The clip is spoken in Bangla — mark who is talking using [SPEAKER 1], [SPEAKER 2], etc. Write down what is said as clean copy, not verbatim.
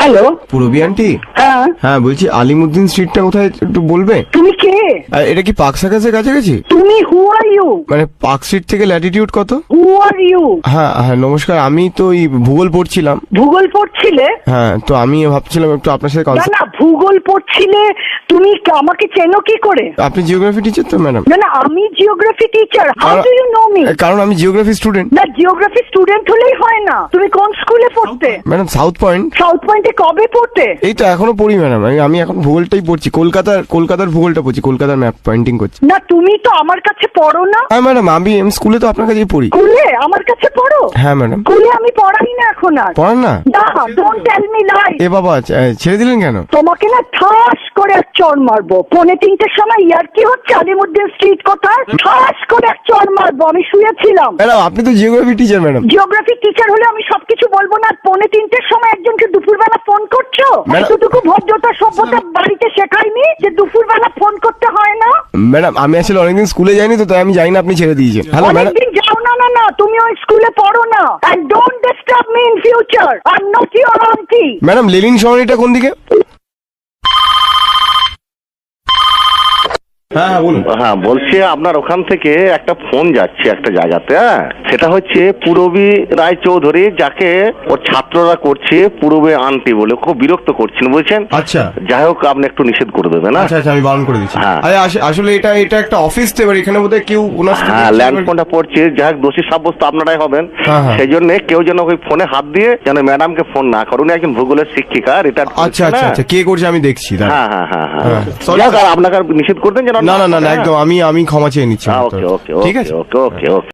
[SPEAKER 1] Hello,
[SPEAKER 2] Purabi aunty?
[SPEAKER 1] হ্যাঁ
[SPEAKER 2] হ্যাঁ, বলছি আলিমুদ্দিন স্ট্রিটটা কোথায় একটু বলবে?
[SPEAKER 1] তুমি কে?
[SPEAKER 2] এটা কি পার্ক সার্কাসের কাছাকাছি?
[SPEAKER 1] তুমি হু আর ইউ?
[SPEAKER 2] মানে পার্ক স্ট্রিট থেকে ল্যাটিটিউড কত?
[SPEAKER 1] হু আর ইউ?
[SPEAKER 2] হ্যাঁ হ্যাঁ, নমস্কার, আমি তো এই ভূগোল পড়ছিলাম।
[SPEAKER 1] ভূগোল পড়ছিলে?
[SPEAKER 2] হ্যাঁ, তো আমি ভাবছিলাম একটু আপনার সাথে
[SPEAKER 1] না না, ভূগোল পড়ছিলে তুমি, আমাকে চেনো কি করে?
[SPEAKER 2] আপনি জিওগ্রাফি টিচার তো ম্যাডাম?
[SPEAKER 1] না না, আমি geography teacher. How do you know me?
[SPEAKER 2] কারণ আমি জিওগ্রাফি স্টুডেন্ট।
[SPEAKER 1] না, জিওগ্রাফি স্টুডেন্ট হলেই হয় না। তুমি কোন স্কুলে পড়তে?
[SPEAKER 2] Madam south point.
[SPEAKER 1] সাউথ পয়েন্টে কবে পড়তে?
[SPEAKER 2] এই তো এখনো পড়ি ম্যাডাম, আমি এখন ভূগোলটাই পড়ছি, কলকাতার ভূগোলটা পড়ছি, কলকাতার ম্যাপ পয়েন্টিং করছি।
[SPEAKER 1] না, তুমি তো আমার কাছে পড়ো না।
[SPEAKER 2] হ্যাঁ ম্যাডাম, আমি স্কুলে তো আপনার কাছেই পড়ি।
[SPEAKER 1] স্কুলে আমার কাছে পড়ো?
[SPEAKER 2] হ্যাঁ ম্যাডাম।
[SPEAKER 1] স্কুলে আমি পড়াই না এখন আর।
[SPEAKER 2] পড়ান না?
[SPEAKER 1] না, ডোন্ট টেল মি লাই।
[SPEAKER 2] এ বাবা, ছেড়ে দিলেন কেন?
[SPEAKER 1] তোমাকে না ঠাস করে এক চড় মারবো। 2:45-র সময় ইয়ার কি হচ্ছে? আলিমুদ্দিন স্ট্রিট কোথায়? ঠাস করে এক চড় মারবো। আমি শুয়েছিলাম।
[SPEAKER 2] ম্যাডাম আপনি তো geography teacher madam.
[SPEAKER 1] Geography teacher হলে আমি সবকিছু বলবো না। 2:45-র সময় একজনকে দুপুরবেলা ফোন করছো?
[SPEAKER 2] ম্যাডাম-
[SPEAKER 1] এতটুকু ভদ্রতা সভ্যতা বাড়িতে শেখায়নি যে দুপুরবেলা ফোন করতে হয় না?
[SPEAKER 2] ম্যাডাম আমি আসলে অনেকদিন স্কুলে যাইনি তো, তাই আমি জানি না আপনি ছেড়ে দিয়েছেন। Hello madam.
[SPEAKER 1] অনেকদিন যাও না। না না, তুমি ওই স্কুলে পড়ো না। And don't disturb me in future. I am not your aunty.
[SPEAKER 2] Madam Lenin সরণিটা কোন দিকে? হ্যাঁ বলুন।
[SPEAKER 3] হ্যাঁ, বলছি আপনার ওখান থেকে একটা ফোন যাচ্ছে একটা জায়গাতে। হ্যাঁ, সেটা হচ্ছে পূরবী রায় চৌধুরী, যাকে ওর ছাত্ররা করছে পূরবী আন্টি বলে, খুব বিরক্ত করছেন বুঝছেন।
[SPEAKER 2] আচ্ছা
[SPEAKER 3] যাই হোক, আপনি একটু নিষেধ করে দেবেন।
[SPEAKER 2] আচ্ছা আচ্ছা, আমি বারণ করে দিচ্ছি।
[SPEAKER 3] হ্যাঁ।
[SPEAKER 2] আরে আসলে এটা একটা অফিস তো, এবার এখানে বোধহয় কেউ ওনার সাথে-
[SPEAKER 3] হ্যাঁ, ল্যান্ড ফোনটা পড়ছে, যাই হোক দোষী সাব্যস্ত আপনারাই হবেন।
[SPEAKER 2] হ্যাঁ, হ্যাঁ।
[SPEAKER 3] সেই জন্য কেউ যেন ওই ফোনে হাত দিয়ে যেন ম্যাডামকে ফোন না করুন। একজন ভূগোলের শিক্ষিকা রিটায়ার্ড।
[SPEAKER 2] আচ্ছা আচ্ছা আচ্ছা, কে করছে আমি দেখছি, দাঁড়ান।
[SPEAKER 3] হ্যাঁ হ্যাঁ হ্যাঁ হ্যাঁ,
[SPEAKER 2] হ্যাঁ, sorry,
[SPEAKER 3] যাই হোক,
[SPEAKER 2] sir.
[SPEAKER 3] আর আপনাকে আর নিষেধ করতেন যেন
[SPEAKER 2] না না না না,
[SPEAKER 3] হ্যাঁ।
[SPEAKER 2] একদম আমি ক্ষমা চেয়ে নিচ্ছি।
[SPEAKER 3] ওকে ওকে
[SPEAKER 2] ঠিক
[SPEAKER 3] ওকে
[SPEAKER 2] আছে।
[SPEAKER 3] ওকে ওকে ওকে।